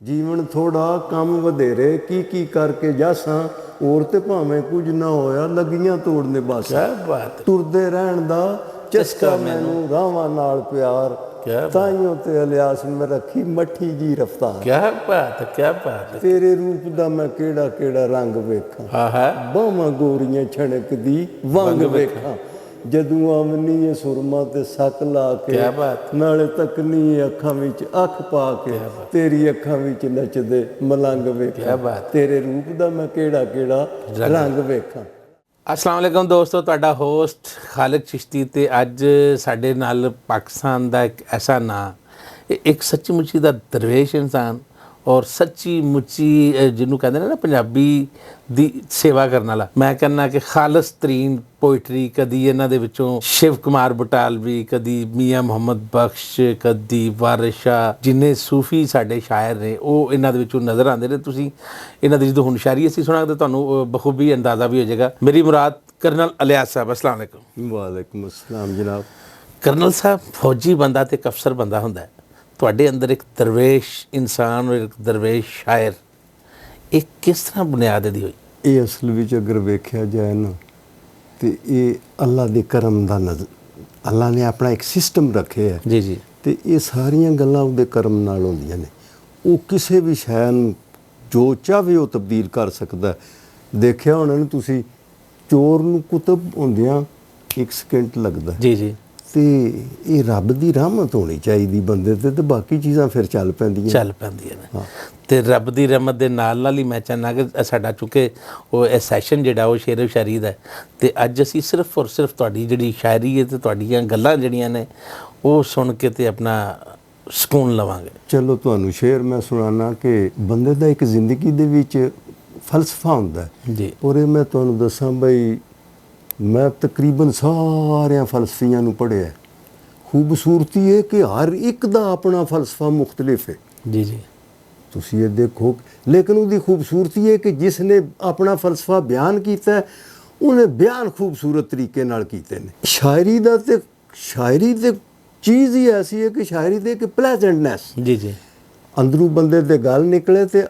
ਜੀਵਨ ਥੋੜਾ ਕੰਮ ਵਧੇਰੇ ਕੀ ਕਰਕੇ ਜਾਸਾਂ ਹੋਰ ਤੇ ਭਾਵੇਂ ਕੁਝ ਨਾ ਹੋਇਆ ਲੱਗੀਆਂ ਤੋੜਨੇ ਬਸ। क्या बात है, ਤੁਰਦੇ ਰਹਿਣ ਦਾ ਚਸਕਾ ਮੈਨੂੰ ਰਾਵਾਂ ਨਾਲ ਪਿਆਰ ਤਾਈਓ ਤੇ ਅਲਿਆਸ ਮੈਂ ਰੱਖੀ ਮੱਠੀ ਜੀ ਰਫਤਾਰ। क्या बात है, क्या बात है। ਤੇਰੇ ਰੂਪ ਦਾ ਮੈਂ ਕਿਹੜਾ ਕਿਹੜਾ ਰੰਗ ਵੇਖਾਂ हाँ है, ਬਾਹਾਂ ਗੋਰੀਆਂ ਛਣਕਦੀ ਵੰਗ ਵੇਖਾਂ ਜਦੋਂ ਆਵਨੀ ਏ ਸੁਰਮਾ ਤੇ ਸੱਕ ਲਾ ਕੇ क्या बात, ਨਾਲੇ ਤੱਕਨੀ ਏ ਅੱਖਾਂ ਵਿੱਚ ਅੱਖ ਪਾ ਕੇ ਤੇਰੀ ਅੱਖਾਂ ਵਿੱਚ ਨੱਚਦੇ ਮਲੰਗ ਵੇਖਾਂ क्या बात। ਤੇਰੇ ਰੂਪ ਦਾ ਮੈਂ ਕਿਹੜਾ ਕਿਹੜਾ ਰੰਗ ਵੇਖਾਂ। अस्सलाम वालेकुम ਦੋਸਤੋ, ਤੁਹਾਡਾ ਹੋਸਟ ਖਾਲਿਦ ਚਿਸ਼ਤੀ ਤੇ ਅੱਜ ਸਾਡੇ ਨਾਲ ਪਾਕਿਸਤਾਨ ਦਾ ਇੱਕ ਐਸਾ ਨਾਂ, ਇੱਕ ਸੱਚੀ ਮੁੱਚੀ ਦਾ ਦਰਵੇਸ਼ ਇਨਸਾਨ ਔਰ ਸੱਚੀ ਮੁੱਚੀ ਜਿਹਨੂੰ ਕਹਿੰਦੇ ਨੇ ਨਾ ਪੰਜਾਬੀ ਦੀ ਸੇਵਾ ਕਰਨ ਵਾਲਾ। ਮੈਂ ਕਹਿੰਦਾ ਕਿ ਖਾਲਸ ਤਰੀਨ ਪੋਇਟਰੀ, ਕਦੀ ਇਹਨਾਂ ਦੇ ਵਿੱਚੋਂ ਸ਼ਿਵ ਕੁਮਾਰ ਬਟਾਲਵੀ, ਕਦੀ ਮੀਆਂ ਮੁਹੰਮਦ ਬਖਸ਼, ਕਦੀ ਵਾਰਿਸ ਸ਼ਾਹ, ਜਿੰਨੇ ਸੂਫੀ ਸਾਡੇ ਸ਼ਾਇਰ ਨੇ ਉਹ ਇਹਨਾਂ ਦੇ ਵਿੱਚੋਂ ਨਜ਼ਰ ਆਉਂਦੇ ਨੇ। ਤੁਸੀਂ ਇਹਨਾਂ ਦੀ ਜਦੋਂ ਹੁਣ ਸ਼ਾਇਰੀ ਅਸੀਂ ਸੁਣਾਂਗੇ ਤਾਂ ਤੁਹਾਨੂੰ ਬਖੂਬੀ ਅੰਦਾਜ਼ਾ ਵੀ ਹੋ ਜਾਏਗਾ। ਮੇਰੀ ਮੁਰਾਦ ਕਰਨਲ ਅਲਿਆਸ ਸਾਹਿਬ। अस्सलाम वालेकुम। ਵਾਲੇਕੁਮ अस्सलाम ਜਨਾਬ। ਕਰਨਲ ਸਾਹਿਬ, ਫੌਜੀ ਬੰਦਾ ਤੇ ਇੱਕ ਅਫਸਰ ਬੰਦਾ ਹੁੰਦਾ ਹੈ, ਤੁਹਾਡੇ ਅੰਦਰ ਇੱਕ ਦਰਵੇਸ਼ ਇਨਸਾਨ ਔਰ ਇੱਕ ਦਰਵੇਸ਼ ਸ਼ਾਇਰ, ਇਹ ਕਿਸ ਤਰ੍ਹਾਂ ਬੁਨਿਆਦ ਇਹਦੀ ਹੋਈ? ਇਹ ਅਸਲ ਵਿੱਚ ਅਗਰ ਵੇਖਿਆ ਜਾਏ ਨਾ ਤੇ ਇਹ ਅੱਲਾ ਦੇ ਕਰਮ ਦਾ ਨਜ਼ਰ, ਅੱਲਾ ਨੇ ਆਪਣਾ ਇੱਕ ਸਿਸਟਮ ਰੱਖਿਆ ਹੈ ਜੀ ਜੀ, ਤੇ ਇਹ ਸਾਰੀਆਂ ਗੱਲਾਂ ਉਹਦੇ ਕਰਮ ਨਾਲ ਹੁੰਦੀਆਂ ਨੇ। ਉਹ ਕਿਸੇ ਵੀ ਸ਼ੈ ਨੂੰ ਜੋ ਚਾਹਵੇ ਉਹ ਤਬਦੀਲ ਕਰ ਸਕਦਾ। ਦੇਖਿਆ ਹੋਣਾ ਨਾ ਤੁਸੀਂ, ਚੋਰ ਨੂੰ ਕੁਤਬ ਹੁੰਦਿਆਂ 1 ਸਕਿੰਟ ਲੱਗਦਾ ਜੀ ਜੀ, ਤੇ ਇਹ ਰੱਬ ਦੀ ਰਹਿਮਤ ਹੋਣੀ ਚਾਹੀਦੀ ਬੰਦੇ ਤੇ ਬਾਕੀ ਚੀਜ਼ਾਂ ਫਿਰ ਚੱਲ ਪੈਂਦੀਆਂ ਨੇ। ਤੇ ਰੱਬ ਦੀ ਰਹਿਮਤ ਦੇ ਨਾਲ ਨਾਲ ਹੀ ਮੈਂ ਚਾਹੁੰਦਾ ਕਿ ਸਾਡਾ ਚੁੱਕੇ ਉਹ ਇਹ ਸੈਸ਼ਨ ਜਿਹੜਾ ਉਹ ਸ਼ੇਰ ਸ਼ਾਇਰੀ ਦਾ, ਤੇ ਅੱਜ ਅਸੀਂ ਸਿਰਫ ਔਰ ਸਿਰਫ ਤੁਹਾਡੀ ਜਿਹੜੀ ਸ਼ਾਇਰੀ ਹੈ ਤੇ ਤੁਹਾਡੀਆਂ ਗੱਲਾਂ ਜਿਹੜੀਆਂ ਨੇ ਉਹ ਸੁਣ ਕੇ ਤੇ ਆਪਣਾ ਸਕੂਨ ਲਵਾਂਗੇ। ਚਲੋ ਤੁਹਾਨੂੰ ਸ਼ੇਰ ਮੈਂ ਸੁਣਾਉਣਾ ਕਿ ਬੰਦੇ ਦਾ ਇੱਕ ਜ਼ਿੰਦਗੀ ਦੇ ਵਿੱਚ ਫਲਸਫਾ ਹੁੰਦਾ ਹੈ ਜੀ। ਔਰ ਇਹ ਮੈਂ ਤੁਹਾਨੂੰ ਦੱਸਾਂ ਬਈ, ਮੈਂ ਤਕਰੀਬਨ ਸਾਰਿਆਂ ਫਲਸਫਿਆਂ ਨੂੰ ਪੜ੍ਹਿਆ। ਖੂਬਸੂਰਤੀ ਇਹ ਕਿ ਹਰ ਇੱਕ ਦਾ ਆਪਣਾ ਫਲਸਫਾ ਮੁਖਤਲਿਫ ਹੈ। ਜੀ ਜੀ, ਤੁਸੀਂ ਇਹ ਦੇਖੋ, ਲੇਕਿਨ ਉਹਦੀ ਖੂਬਸੂਰਤੀ ਹੈ ਕਿ ਜਿਸ ਨੇ ਆਪਣਾ ਫਲਸਫਾ ਬਿਆਨ ਕੀਤਾ ਹੈ, ਉਹਨੇ ਬਿਆਨ ਖੂਬਸੂਰਤ ਤਰੀਕੇ ਨਾਲ ਕੀਤੇ ਨੇ। ਸ਼ਾਇਰੀ ਤੇ ਚੀਜ਼ ਹੀ ਐਸੀ ਹੈ ਕਿ ਸ਼ਾਇਰੀ ਦੇ ਇੱਕ ਪਲੇਜ਼ੈਂਟਨੈਸ, ਜੀ ਜੀ, ਅੰਦਰੋਂ ਬੰਦੇ ਤੇ ਗੱਲ ਨਿਕਲੇ ਤੇ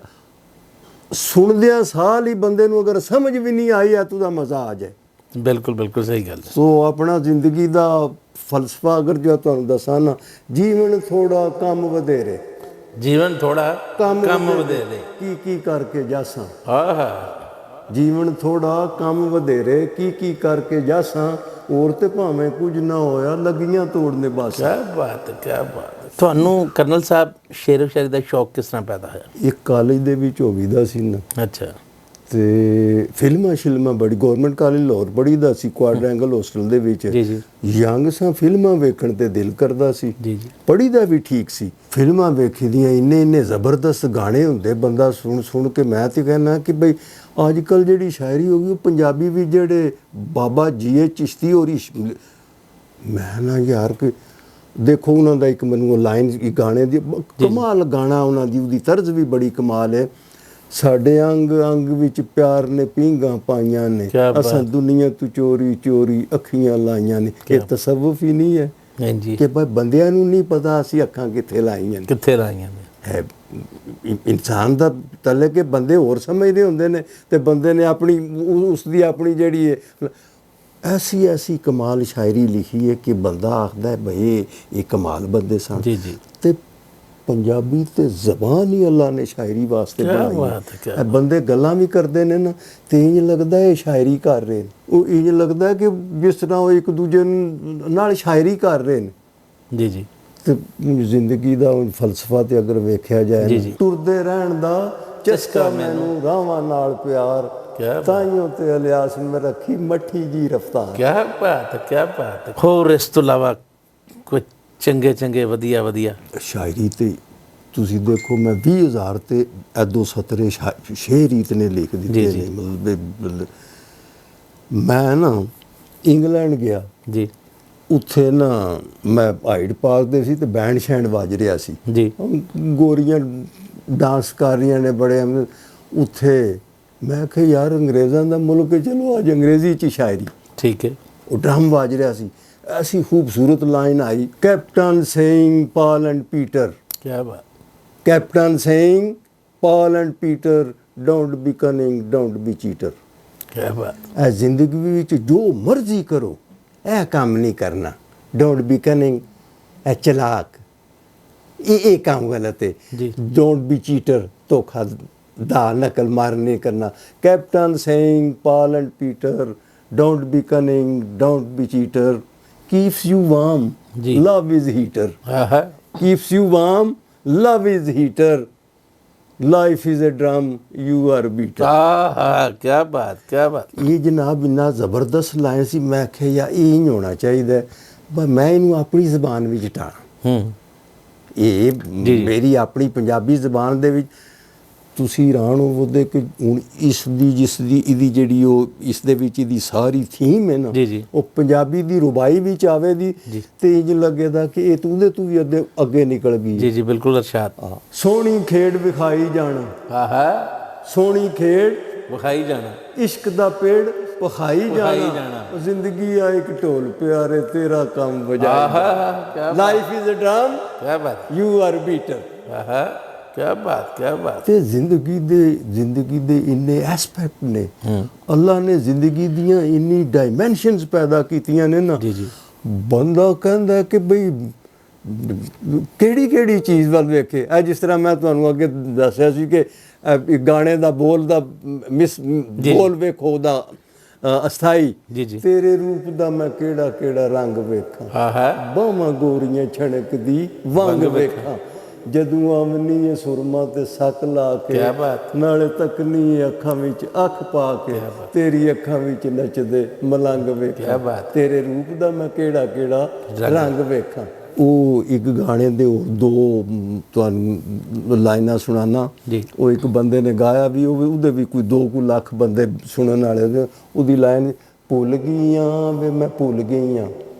ਸੁਣਦਿਆਂ ਸਾਲ ਹੀ ਬੰਦੇ ਨੂੰ ਅਗਰ ਸਮਝ ਵੀ ਨਹੀਂ ਆਈ ਆ ਤਾਂ ਉਹਦਾ ਮਜ਼ਾ ਆ ਜਾਏ। ਬਿਲਕੁਲ ਬਿਲਕੁਲ ਸਹੀ ਗੱਲ ਹੈ। ਸੋ ਆਪਣਾ ਜ਼ਿੰਦਗੀ ਦਾ ਫਲਸਫਾ ਅਗਰ ਜੋ ਤੁਹਾਨੂੰ ਦੱਸਾਂ ਨਾ, ਜੀਵਨ ਥੋੜਾ ਕੰਮ ਵਧੇਰੇ, ਜੀਵਨ ਥੋੜਾ ਕੰਮ ਵਧੇਰੇ ਕੀ ਕਰਕੇ ਜਾਸਾਂ। ਹਾਂ ਹਾਂ, ਜੀਵਨ ਥੋੜਾ ਕੰਮ ਵਧੇਰੇ ਕੀ ਕਰਕੇ ਜਾਸਾਂ ਹੋਰ ਤੇ ਭਾਵੇਂ ਕੁਝ ਨਾ ਹੋਇਆ ਲੱਗੀਆਂ ਤੋੜਨੇ ਬਸ। ਕੀ ਬਾਤ ਹੈ, ਕੀ ਬਾਤ ਹੈ। ਤੁਹਾਨੂੰ ਕਰਨਲ ਸਾਹਿਬ ਸ਼ੇਰ ਸ਼ਾਇਰੀ ਦਾ ਸ਼ੌਕ ਕਿਸ ਤਰ੍ਹਾਂ ਪੈਦਾ ਹੋਇਆ? ਇੱਕ ਕਾਲਜ ਦੇ ਵਿੱਚ ਹੋ ਗਈਦਾ ਸੀ ਨਾ, ਅੱਛਾ, ਤੇ ਫਿਲਮਾਂ ਬੜੀ, ਗੌਰਮੈਂਟ ਕਾਲਜ ਲਾਹੌਰ ਪੜ੍ਹੀਦਾ ਸੀ, ਕੁਆਡਰੈਂਗਲ ਹੋਸਟਲ ਦੇ ਵਿੱਚ। ਜੀ ਜੀ, ਯੰਗ ਸਾਂ, ਫਿਲਮਾਂ ਵੇਖਣ ਤੇ ਦਿਲ ਕਰਦਾ ਸੀ। ਜੀ ਜੀ, ਪੜ੍ਹੀਦਾ ਵੀ ਠੀਕ ਸੀ। ਫਿਲਮਾਂ ਵੇਖੀ ਦੀਆਂ ਇੰਨੇ ਜ਼ਬਰਦਸਤ ਗਾਣੇ ਹੁੰਦੇ, ਬੰਦਾ ਸੁਣ ਕੇ ਮੈਂ ਤੇ ਕਹਿੰਦਾ ਕਿ ਬਈ ਅੱਜ ਕੱਲ੍ਹ ਜਿਹੜੀ ਸ਼ਾਇਰੀ ਹੋ ਗਈ ਉਹ ਪੰਜਾਬੀ ਵੀ ਜਿਹੜੇ ਬਾਬਾ ਜੀ ਚਿਸ਼ਤੀ ਹੋਰੀ, ਮੈਂ ਨਾ ਯਾਰ ਕਿ ਦੇਖੋ ਉਹਨਾਂ ਦਾ ਇੱਕ ਮੈਨੂੰ ਲਾਈਨ ਗਾਣੇ ਦੀ ਕਮਾਲ ਗਾਣਾ, ਉਹਨਾਂ ਦੀ ਉਹਦੀ ਤਰਜ਼ ਵੀ ਬੜੀ ਕਮਾਲ ਹੈ। ਸਾਡੇ ਅੰਗ ਅੰਗ ਵਿੱਚ ਪਿਆਰ ਨੇ ਪੀਂਘਾਂ ਪਾਈਆਂ ਨੇ, ਅਸਾਂ ਦੁਨੀਆ ਤੋਂ ਚੋਰੀ ਚੋਰੀ ਅੱਖੀਆਂ ਲਾਈਆਂ ਨੇ। ਇਹ ਤਸੱਵੁਫ ਹੀ ਨਹੀਂ ਹੈ ਹਾਂਜੀ, ਕਿ ਭਾਈ ਬੰਦਿਆਂ ਨੂੰ ਨਹੀਂ ਪਤਾ ਅਸੀਂ ਅੱਖਾਂ ਕਿੱਥੇ ਲਾਈਆਂ ਨੇ। ਹੈ ਇਨਸਾਨ ਦਾ ਤਲੇ ਕਿ ਬੰਦੇ ਹੋਰ ਸਮਝਦੇ ਹੁੰਦੇ ਨੇ ਤੇ ਬੰਦੇ ਨੇ ਆਪਣੀ ਉਸ ਦੀ ਆਪਣੀ ਜਿਹੜੀ ਹੈ ਐਸੀ ਕਮਾਲ ਸ਼ਾਇਰੀ ਲਿਖੀ ਹੈ ਕਿ ਬੰਦਾ ਆਖਦਾ ਹੈ ਬਈ ਇਹ ਕਮਾਲ ਬੰਦੇ ਸਨ। ਜੀ ਜੀ, ਤੇ ਪੰਜਾਬੀ ਤੇ ਜ਼ਬਾਨ ਹੀ ਅੱਲਾ ਨੇ ਸ਼ਾਇਰੀ ਵਾਸਤੇ ਬਣਾਈ ਹੈ। ਬੰਦੇ ਗੱਲਾਂ ਵੀ ਕਰਦੇ ਨੇ ਨਾ ਤੇ ਇੰਜ ਲੱਗਦਾ ਇਹ ਸ਼ਾਇਰੀ ਕਰ ਰਹੇ ਨੇ, ਉਹ ਇੰਜ ਲੱਗਦਾ ਕਿ ਜਿਸ ਤਰ੍ਹਾਂ ਉਹ ਇੱਕ ਦੂਜੇ ਨਾਲ ਸ਼ਾਇਰੀ ਕਰ ਰਹੇ ਨੇ। ਜੀ ਜੀ, ਤੇ ਜ਼ਿੰਦਗੀ ਦਾ ਫਲਸਫਾ ਤੇ ਅਗਰ ਵੇਖਿਆ ਜਾਏ, ਤੁਰਦੇ ਰਹਿਣ ਦਾ ਚਸਕਾ ਮੈਨੂੰ ਰਾਵਾਂ ਨਾਲ ਪਿਆਰ ਤਾਈਓ ਤੇ ਅਲਿਆਸ ਮੈਂ ਰੱਖੀ ਮੱਠੀ ਜੀ ਰਫਤਾਰ। ਕੀ ਬਾਤ ਹੈ, ਕੀ ਬਾਤ ਹੈ। ਹੋਰ ਇਸ ਤੋਂ ਇਲਾਵਾ ਕੋਈ ਚੰਗੇ ਵਧੀਆ ਸ਼ਾਇਰੀ ਤੇ ਤੁਸੀਂ ਦੇਖੋ, ਮੈਂ 20,000 ਤੇ ਐਦੋ ਸਤਰੇ ਸ਼ੇਰ ਇਤਨੇ ਲਿਖ ਦਿੱਤੇ ਨੇ। ਮਤਲਬ ਮੈਂ ਨਾ ਇੰਗਲੈਂਡ ਗਿਆ ਜੀ, ਉੱਥੇ ਨਾ ਮੈਂ ਹਾਈਡ ਪਾਰਕ ਦੇ ਸੀ ਤੇ ਬੈਂਡ ਸ਼ੈਂਡ ਵੱਜ ਰਿਹਾ ਸੀ ਜੀ, ਗੋਰੀਆਂ ਡਾਂਸ ਕਰ ਰਹੀਆਂ ਨੇ ਬੜੇ। ਉੱਥੇ ਮੈਂ ਕਿਹਾ ਯਾਰ ਅੰਗਰੇਜ਼ਾਂ ਦਾ ਮੁਲਕ ਹੈ, ਚਲੋ ਅੱਜ ਅੰਗਰੇਜ਼ੀ 'ਚ ਸ਼ਾਇਰੀ। ਠੀਕ ਹੈ, ਉਹ ਡਰਮ ਵੱਜ ਰਿਹਾ ਸੀ, ਐਸੀ ਖੂਬਸੂਰਤ ਲਾਈਨ ਆਈ, captain saying Paul and Peter. ਕੀ ਬਾਤ। Captain Singh Paul and Peter don't be cunning don't be cheater. ਕੀ ਬਾਤ। ਇਹ ਜ਼ਿੰਦਗੀ ਵਿੱਚ ਜੋ ਮਰਜ਼ੀ ਕਰੋ, ਇਹ ਕੰਮ ਨਹੀਂ ਕਰਨਾ। ਡੋਂਟ ਬੀ ਕਨਿੰਗ, ਇਹ ਚਲਾਕ, ਇਹ ਕੰਮ ਗਲਤ ਹੈ ਜੀ। ਡੋਂਟ ਬੀ ਚੀਟਰ, ਧੋਖਾ ਦਾ ਨਕਲ ਮਾਰ ਨਹੀਂ ਕਰਨਾ। Captain Singh Paul and Peter don't be cunning don't be cheater, keeps you warm, ਜੀ। ਲਵ ਇਜ਼ ਹੀਟਰ, ਆਹਾ keeps you warm, love is heater, life is a drum, you are beater। ਆਹਾ ਕੀ ਬਾਤ, ਕੀ ਬਾਤ। ਇਹ ਜਨਾਬ ਇੰਨਾ ਜ਼ਬਰਦਸਤ ਲਾਈਨ ਸੀ, ਮੈਂ ਆਖਿਆ ਯਾਰ ਇਹ ਹੀ ਹੋਣਾ ਚਾਹੀਦਾ ਹੈ। ਪਰ ਮੈਂ ਇਹਨੂੰ ਆਪਣੀ ਜ਼ਬਾਨ ਵਿੱਚ ਟਾਂ, ਇਹ ਮੇਰੀ ਆਪਣੀ ਪੰਜਾਬੀ ਜ਼ਬਾਨ ਦੇ ਵਿੱਚ ਤੁਸੀਂ ਹੈਰਾਨ ਹੋਵੋਗੇ ਕਿ ਹੁਣ ਇਸ ਦੀ ਜਿਸ ਦੀ ਇਹਦੀ ਜਿਹੜੀ ਉਹ ਇਸ ਦੇ ਵਿੱਚ ਇਹਦੀ ਸਾਰੀ ਥੀਮ ਹੈ ਨਾ, ਜੀ ਜੀ ਉਹ ਪੰਜਾਬੀ ਦੀ ਰੁਬਾਈ ਵਿੱਚ ਆਵੇ ਦੀ ਜੀ। ਤੇ ਇੰਜ ਲੱਗੇਦਾ ਕਿ ਇਹ ਤੂੰ ਦੇ ਤੂੰ ਵੀ ਅੱਗੇ ਨਿਕਲ ਗਈ। ਜੀ ਜੀ ਬਿਲਕੁਲ ਅਰਸ਼ਾਦ। ਸੋਹਣੀ ਖੇਡ ਵਿਖਾਈ ਜਾਣਾ, ਆਹਾ ਸੋਹਣੀ ਖੇਡ ਵਿਖਾਈ ਜਾਣਾ, ਇਸ਼ਕ ਦਾ ਪੇੜ ਪਖਾਈ ਵਿਖਾਈ ਜਾਣਾ, ਜਾਣਾ। ਜ਼ਿੰਦਗੀ ਆ ਇੱਕ ਢੋਲ ਪਿਆਰੇ ਤੇਰਾ ਕੰਮ ਵਜਾਏ। ਆਹਾ ਕੀ ਲਾਈਫ ਇਜ਼ ਅ ਡਰਮ, ਕੀ ਬਾਤ। You are beater. ਆਹਾ ਕੀ ਬਾਤ, ਕੀ ਬਾਤ। ਤੇ ਜ਼ਿੰਦਗੀ ਦੇ ਇੰਨੇ ਐਸਪੈਕਟ ਨੇ, ਅੱਲਾ ਨੇ ਜ਼ਿੰਦਗੀ ਦੀਆਂ ਇੰਨੀ ਡਾਈਮੈਂਸ਼ਨਸ ਪੈਦਾ ਕੀਤੀਆਂ ਨੇ ਨਾ। ਜੀ ਜੀ ਬੰਦਾ ਕਹਿੰਦਾ ਕਿ ਬਈ ਕਿਹੜੀ ਚੀਜ਼ ਵੱਲ ਵੇਖੇ। ਇਹ ਜਿਸ ਤਰ੍ਹਾਂ ਮੈਂ ਤੁਹਾਨੂੰ ਅੱਗੇ ਦੱਸਿਆ ਸੀ ਕਿ ਇਹ ਗਾਣੇ ਦਾ ਬੋਲ ਦਾ ਬੋਲ ਵੇਖੋ ਦਾ ਅਸਥਾਈ, ਜੀ ਜੀ ਤੇਰੇ ਰੂਪ ਦਾ ਮੈਂ ਕਿਹੜਾ ਰੰਗ ਵੇਖਾਂ, ਆਹਾ ਬਾਹਾਂ ਗੋਰੀਆਂ ਛਣਕਦੀ ਵੰਗ ਵੇਖਾਂ, ਜਦੋਂ ਆਵਨੀ ਸੁਰਮਾ ਤੇ ਸੱਕ ਲਾ ਕੇ, ਕਿਆ ਬਾਤ। ਨਾਲੇ ਤੱਕਨੀ ਅੱਖਾਂ ਵਿੱਚ ਅੱਖ ਪਾ ਕੇ, ਤੇਰੀ ਅੱਖਾਂ ਵਿੱਚ ਨੱਚਦੇ ਮਲੰਗ ਕਿਆ ਵੇਖਾਂ, ਬਾਤ। ਤੇਰੇ ਰੂਪ ਦਾ ਮੈਂ ਕਿਹੜਾ ਰੰਗ ਵੇਖਾਂ। ਉਹ ਇੱਕ ਗਾਣੇ ਦੇ ਹੋਰ ਦੋ ਤੁਹਾਨੂੰ ਲਾਈਨਾਂ ਸੁਣਾਣਾ। ਜੀ। ਉਹ ਇੱਕ ਬੰਦੇ ਨੇ ਗਾਇਆ ਵੀ, ਉਹਦੇ ਵੀ ਕੋਈ 2 ਲੱਖ ਬੰਦੇ ਸੁਣਨ ਵਾਲੇ ਉਹਦੇ। ਉਹਦੀ ਲਾਈਨ, ਭੁੱਲ ਗਈਆਂ ਵੇ ਮੈਂ ਭੁੱਲ ਗਈਆਂ,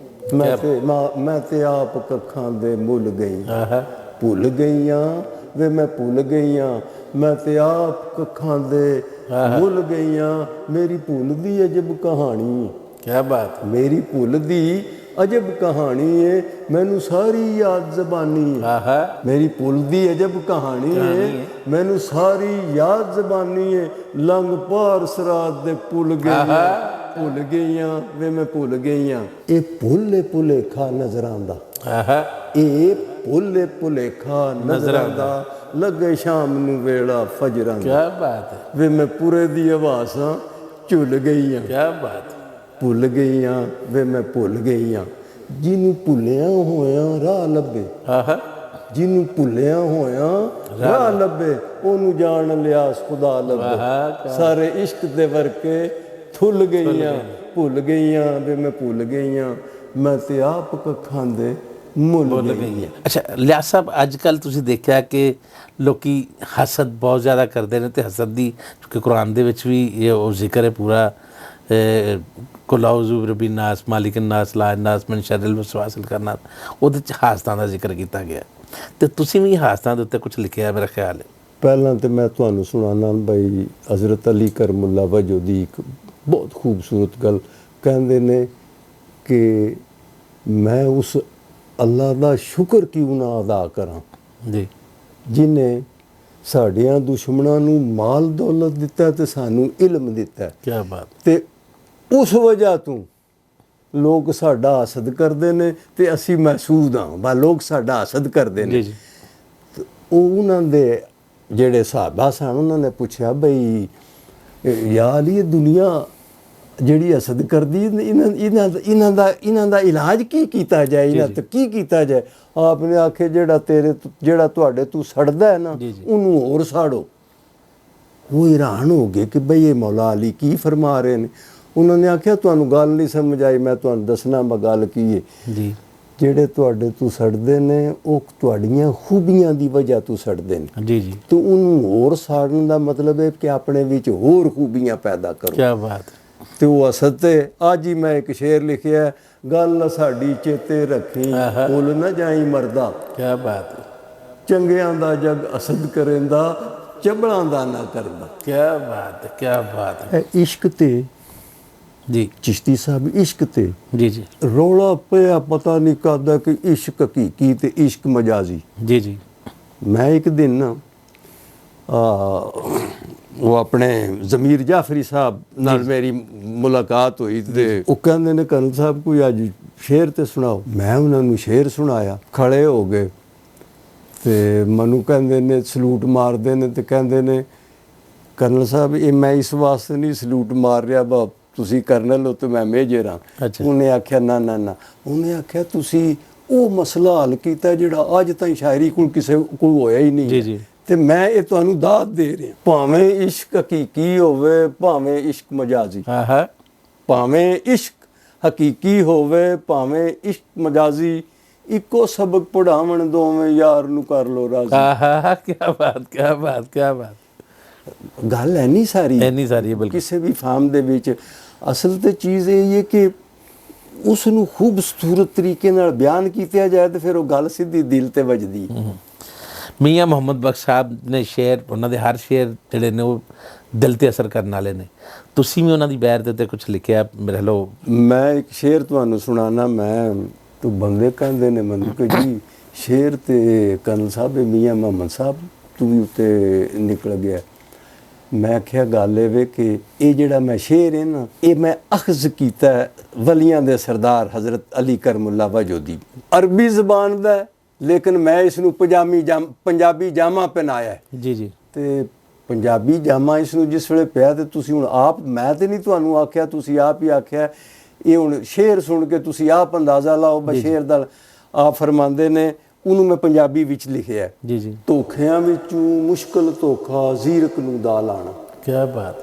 ਮੈਂ ਤੇ ਆਪ ਕੱਖਾਂ ਦੇ ਮੁੱਲ ਗਈ। ਆਹਾ ਭੁੱਲ ਗਈਆਂ ਵੇ ਮੈਂ ਭੁੱਲ ਗਈਆਂ, ਮੈਂ ਤੇ ਆਪ ਕੱਖਾਂ ਦੇ ਮੁੱਲ ਗਈਆਂ, ਮੇਰੀ ਭੁੱਲ ਦੀ ਅਜਬ ਕਹਾਣੀ, ਕੀ ਬਾਤ। ਮੇਰੀ ਭੁੱਲ ਦੀ ਅਜਬ ਕਹਾਣੀ ਏ, ਮੈਨੂੰ ਸਾਰੀ ਯਾਦ ਜ਼ਬਾਨੀ। ਆਹਾ ਮੇਰੀ ਭੁੱਲ ਦੀ ਅਜਬ ਕਹਾਣੀ ਏ, ਮੈਨੂੰ ਸਾਰੀ ਯਾਦ ਜ਼ਬਾਨੀ ਏ, ਲੰਘ ਪਾਰ ਸਰਾਤ ਦੇ ਭੁੱਲ ਗਈਆਂ ਵੇ ਮੈਂ ਭੁੱਲ ਗਈਆਂ। ਇਹ ਭੁਲੇਖਾ ਨਜ਼ਰਾਂ ਦਾ, ਆਹਾ ਇਹ ਭੁਲੇਖਾ ਨਜ਼ਰਾਂ ਦਾ, ਲੱਗੇ ਸ਼ਾਮ ਨੂੰ ਵੇਲਾ ਫਜਰਾਂ ਕੀ ਦਾ, ਬਾਤ ਹੈ, ਵੇ ਮੈਂ ਪੂਰੇ ਦੀ ਆਵਾਜ਼ਾਂ ਝੁੱਲ ਗਈਆਂ, ਕੀ ਬਾਤ। ਭੁੱਲ ਗਈਆਂ ਵੇ ਮੈਂ ਭੁੱਲ ਗਈਆਂ, ਜਿਹਨੂੰ ਭੁੱਲਿਆ ਹੋਇਆ ਰਾਹ ਲੱਭੇ, ਆਹਾ ਜਿਹਨੂੰ ਭੁੱਲਿਆ ਹੋਇਆ ਰਾਹ ਲੱਭੇ, ਉਹਨੂੰ ਜਾਣ ਲਿਆ ਖੁਦਾ ਲੱਭੇ, ਸਾਰੇ ਇਸ਼ਕ ਦੇ ਵਰਕੇ ਥੁੱਲ ਗਈਆਂ, ਭੁੱਲ ਗਈਆਂ ਵੇ ਮੈਂ ਭੁੱਲ ਗਈਆਂ, ਮੈਂ ਤੇ ਆਪ ਕੱਖਾਂ ਦੇ ਮੁੱਲ ਗਈ। ਅੱਛਾ ਲਿਆ ਸਾਹਿਬ, ਅੱਜ ਕੱਲ ਤੁਸੀਂ ਦੇਖਿਆ ਕਿ ਲੋਕੀ ਹਸਦ ਬਹੁਤ ਜ਼ਿਆਦਾ ਕਰਦੇ ਨੇ, ਤੇ ਹਸਦ ਦੀ ਕਿਉਂਕਿ ਕੁਰਾਨ ਦੇ ਵਿੱਚ ਵੀ ਇਹ ਉਹ ਜ਼ਿਕਰ ਹੈ ਪੂਰਾ, ਕੁਲ ਆਊਜ਼ੂ ਬਿਰੱਬੀ ਨਾਸ ਮਾਲਿਕ ਨਾਸ ਲਾ ਨਾਸ ਮਿਨ ਸ਼ਰਰਿਲ ਵਸਵਾਸ ਕਰਨਾ, ਉਹਦੇ 'ਚ ਹਾਸਤਾਂ ਦਾ ਜ਼ਿਕਰ ਕੀਤਾ ਗਿਆ, ਤੇ ਤੁਸੀਂ ਵੀ ਹਾਸਤਾਂ ਦੇ ਉੱਤੇ ਕੁਝ ਲਿਖਿਆ ਮੇਰਾ ਖਿਆਲ ਹੈ। ਪਹਿਲਾਂ ਤੇ ਮੈਂ ਤੁਹਾਨੂੰ ਸੁਣਾਉਣਾ ਬਈ ਹਜ਼ਰਤ ਅਲੀ ਕਰਮੁੱਲਾ ਵਜੋਂ ਦੀ ਇੱਕ ਬਹੁਤ ਖੂਬਸੂਰਤ ਗੱਲ ਕਹਿੰਦੇ ਨੇ ਕਿ ਮੈਂ ਉਸ ਅੱਲਾ ਦਾ ਸ਼ੁਕਰ ਕਿਉਂ ਨਾ ਅਦਾ ਕਰਾਂ ਜੀ, ਜਿਹਨੇ ਸਾਡਿਆਂ ਦੁਸ਼ਮਣਾਂ ਨੂੰ ਮਾਲ ਦੌਲਤ ਦਿੱਤਾ ਤੇ ਸਾਨੂੰ ਇਲਮ ਦਿੱਤਾ, ਕੀ ਬਾਤ। ਤੇ ਉਸ ਵਜ੍ਹਾ ਤੋਂ ਲੋਕ ਸਾਡਾ ਹਸਦ ਕਰਦੇ ਨੇ ਤੇ ਅਸੀਂ ਮਹਿਸੂਦ ਹਾਂ ਬਾ ਲੋਕ ਸਾਡਾ ਹਸਦ ਕਰਦੇ ਨੇ। ਜੀ ਜੀ ਤੇ ਉਹ ਉਹਨਾਂ ਦੇ ਜਿਹੜੇ ਸਾਹਬਾ ਸਨ, ਉਹਨਾਂ ਨੇ ਪੁੱਛਿਆ ਬਈ ਯਾ ਅਲੀ ਇਹ ਦੁਨੀਆ ਜਿਹੜੀ ਹਸਦ ਕਰਦੀ ਇਹਨਾਂ ਦਾ ਇਲਾਜ ਕੀ ਕੀਤਾ ਜਾਏ, ਇਹਨਾਂ ਤੇ ਕੀ ਕੀਤਾ ਜਾਏ। ਆਪ ਨੇ ਆਖੇ ਜਿਹੜਾ ਤੁਹਾਡੇ ਤੂੰ ਸੜਦਾ ਹੈ ਨਾ, ਉਹਨੂੰ ਹੋਰ ਸਾੜੋ। ਉਹ ਹੈਰਾਨ ਹੋ ਗਏ ਕਿ ਬਈ ਇਹ ਮੌਲਾ ਅਲੀ ਕੀ ਫਰਮਾ ਰਹੇ ਨੇ। ਉਹਨਾਂ ਨੇ ਆਖਿਆ ਤੁਹਾਨੂੰ ਗੱਲ ਨਹੀਂ ਸਮਝ ਆਈ, ਮੈਂ ਤੁਹਾਨੂੰ ਦੱਸਣਾ ਮੈਂ ਗੱਲ ਕੀ ਹੈ ਜੀ। ਜਿਹੜੇ ਤੁਹਾਡੇ ਤੋਂ ਸੜਦੇ ਨੇ ਉਹ ਤੁਹਾਡੀਆਂ ਖੂਬੀਆਂ ਦੀ ਵਜ੍ਹਾ ਤੋਂ ਸੜਦੇ ਨੇ। ਜੀ ਜੀ। ਤੇ ਉਹਨੂੰ ਹੋਰ ਸਾੜਨ ਦਾ ਮਤਲਬ ਹੈ ਕਿ ਆਪਣੇ ਵਿੱਚ ਹੋਰ ਖੂਬੀਆਂ ਪੈਦਾ ਕਰੋ। ਕੀ ਬਾਤ। ਤੇ ਉਹ ਅਸਦ ਤੇ ਅੱਜ ਹੀ ਮੈਂ ਇੱਕ ਸ਼ੇਰ ਲਿਖਿਆ, ਗੱਲ ਸਾਡੀ ਚੇਤੇ ਰੱਖੀ ਭੁੱਲ ਨਾ ਜਾਈ ਮਰਦਾ, ਕੀ ਬਾਤ। ਚੰਗਿਆਂ ਦਾ ਜਗ ਅਸਦ ਕਰੇਂਦਾ, ਚਬਲਾਂ ਦਾ ਨਾ ਕਰਦਾ। ਕੀ ਬਾਤ ਹੈ, ਕੀ ਬਾਤ ਹੈ। ਇਹ ਇਸ਼ਕ ਤੇ ਜੀ ਚਿਸ਼ਤੀ ਸਾਹਿਬ, ਇਸ਼ਕ ਤੇ ਜੀ ਜੀ ਰੌਲਾ ਪਿਆ ਪਤਾ ਨਹੀਂ ਕਰਦਾ ਕਿ ਇਸ਼ਕ ਹਕੀਕੀ ਤੇ ਇਸ਼ਕ ਮਜਾਜ਼ੀ। ਜੀ ਜੀ। ਮੈਂ ਇੱਕ ਦਿਨ ਨਾ ਉਹ ਆਪਣੇ ਜ਼ਮੀਰ ਜਾਫਰੀ ਸਾਹਿਬ ਨਾਲ ਮੇਰੀ ਮੁਲਾਕਾਤ ਹੋਈ ਤੇ ਉਹ ਕਹਿੰਦੇ ਨੇ ਕਰਨਲ ਸਾਹਿਬ ਕੋਈ ਅੱਜ ਸ਼ੇਰ ਤੇ ਸੁਣਾਓ। ਮੈਂ ਉਹਨਾਂ ਨੂੰ ਸ਼ੇਰ ਸੁਣਾਇਆ, ਖੜੇ ਹੋ ਗਏ ਤੇ ਮੈਨੂੰ ਕਹਿੰਦੇ ਨੇ ਸਲੂਟ ਮਾਰਦੇ ਨੇ ਤੇ ਕਹਿੰਦੇ ਨੇ ਕਰਨਲ ਸਾਹਿਬ ਇਹ ਮੈਂ ਇਸ ਵਾਸਤੇ ਨਹੀਂ ਸਲੂਟ ਮਾਰ ਰਿਹਾ ਬਾ ਤੁਸੀਂ ਕਰਨਲ ਹੋ ਤੇ ਮੈਂ ਮੇਜਰ ਹਾਂ। ਉਹਨੇ ਆਖਿਆ ਨਾ ਨਾ ਨਾ, ਉਹਨੇ ਆਖਿਆ ਤੁਸੀਂ ਉਹ ਮਸਲਾ ਹੱਲ ਕੀਤਾ ਜਿਹੜਾ ਅੱਜ ਤਾਈਂ ਸ਼ਾਇਰੀ ਕੋਲ ਕਿਸੇ ਕੋਲ ਹੋਇਆ ਹੀ ਨਹੀਂ। ਜੀ ਤੇ ਮੈਂ ਇਹ ਤੁਹਾਨੂੰ ਦਾਤ ਦੇ ਰਿਹਾ, ਭਾਵੇਂ ਇਸ਼ਕ ਹਕੀਕੀ ਹੋਵੇ ਭਾਵੇਂ ਇਸ਼ਕ ਮਜਾਜ਼ੀ, ਭਾਵੇਂ ਇਸ਼ਕ ਹਕੀਕੀ ਹੋਵੇ ਭਾਵੇਂ ਇਸ਼ਕ ਮਜਾਜ਼ੀ, ਇੱਕੋ ਸਬਕ ਪੜਾਵਣ ਦੋਵੇਂ ਯਾਰ ਨੂੰ ਕਰ ਲੋ ਰਾਜ਼ੀ। ਕੀ ਬਾਤ, ਕੀ ਬਾਤ, ਕੀ ਬਾਤ। ਗੱਲ ਐਨੀ ਸਾਰੀ ਬਿਲਕੁਲ ਕਿਸੇ ਵੀ ਫਾਰਮ ਦੇ ਵਿੱਚ। ਅਸਲ ਤੇ ਚੀਜ਼ ਇਹ ਹੈ ਕਿ ਉਸ ਨੂੰ ਖੂਬਸੂਰਤ ਤਰੀਕੇ ਨਾਲ ਬਿਆਨ ਕੀਤਾ ਜਾਏ ਤੇ ਫਿਰ ਉਹ ਗੱਲ ਸਿੱਧੀ ਦਿਲ ਤੇ ਵੱਜਦੀ। ਮੀਆਂ ਮੁਹੰਮਦ ਬਖਸ਼ ਸਾਹਿਬ ਨੇ ਸ਼ੇਰ, ਉਹਨਾਂ ਦੇ ਹਰ ਸ਼ੇਰ ਜਿਹੜੇ ਨੇ ਉਹ ਦਿਲ ਤੇ ਅਸਰ ਕਰਨ ਵਾਲੇ ਨੇ। ਤੁਸੀਂ ਵੀ ਉਹਨਾਂ ਦੀ ਬੈਰ ਦੇ ਉੱਤੇ ਕੁਝ ਲਿਖਿਆ ਮੇਰੇ ਲੋ। ਮੈਂ ਇੱਕ ਸ਼ੇਰ ਤੁਹਾਨੂੰ ਸੁਣਾਣਾ। ਮੈਂ ਤੂੰ ਬੰਦੇ ਕਹਿੰਦੇ ਨੇ ਮੈਨੂੰ ਕਿ ਜੀ ਸ਼ੇਰ ਤੇ ਕਰਨਲ ਸਾਹਿਬ ਮੀਆਂ ਮੁਹੰਮਦ ਸਾਹਿਬ ਤੂੰ ਵੀ ਉੱਤੇ ਨਿਕਲ ਗਿਆ। ਮੈਂ ਕਿਹਾ ਗੱਲ ਇਹ ਵੇ ਕਿ ਇਹ ਜਿਹੜਾ ਮੈਂ ਸ਼ੇਰ ਹੈ ਨਾ ਇਹ ਮੈਂ ਅਖਜ਼ ਕੀਤਾ ਵਲੀਆਂ ਦੇ ਸਰਦਾਰ ਹਜ਼ਰਤ ਅਲੀ ਕਰਮੁੱਲਾ ਵਜੂਦੀ। ਅਰਬੀ ਜ਼ਬਾਨ ਦਾ ਲੇਕਿਨ ਮੈਂ ਇਸ ਨੂੰ ਪੰਜਾਬੀ ਜਾਮਾ ਪਹਿਨਾਇਆ ਹੈ। ਜੀ ਤੇ ਪੰਜਾਬੀ ਜਾਮਾ ਇਸ ਨੂੰ ਜਿਸ ਵੇਲੇ ਪਿਆ ਤੇ ਤੁਸੀਂ ਹੁਣ ਆਪ, ਮੈਂ ਤੇ ਨਹੀਂ ਤੁਹਾਨੂੰ ਆਖਿਆ, ਤੁਸੀਂ ਆਪ ਹੀ ਆਖਿਆ। ਇਹ ਹੁਣ ਸ਼ੇਰ ਸੁਣ ਕੇ ਤੁਸੀਂ ਆਪ ਅੰਦਾਜ਼ਾ ਲਾਓ ਬਸ਼ੇਰ ਦਾ। ਆਪ ਫਰਮਾਉਂਦੇ ਨੇ, ਉਹਨੂੰ ਮੈਂ ਪੰਜਾਬੀ ਵਿੱਚ ਲਿਖਿਆ ਜੀ ਧੋਖਿਆਂ ਵਿੱਚੋਂ ਮੁਸ਼ਕਲ ਧੋਖਾ ਜ਼ੀਰਕ ਨੂੰ ਦਾ ਲਾਣਾ। ਕੀ ਬਾਤ।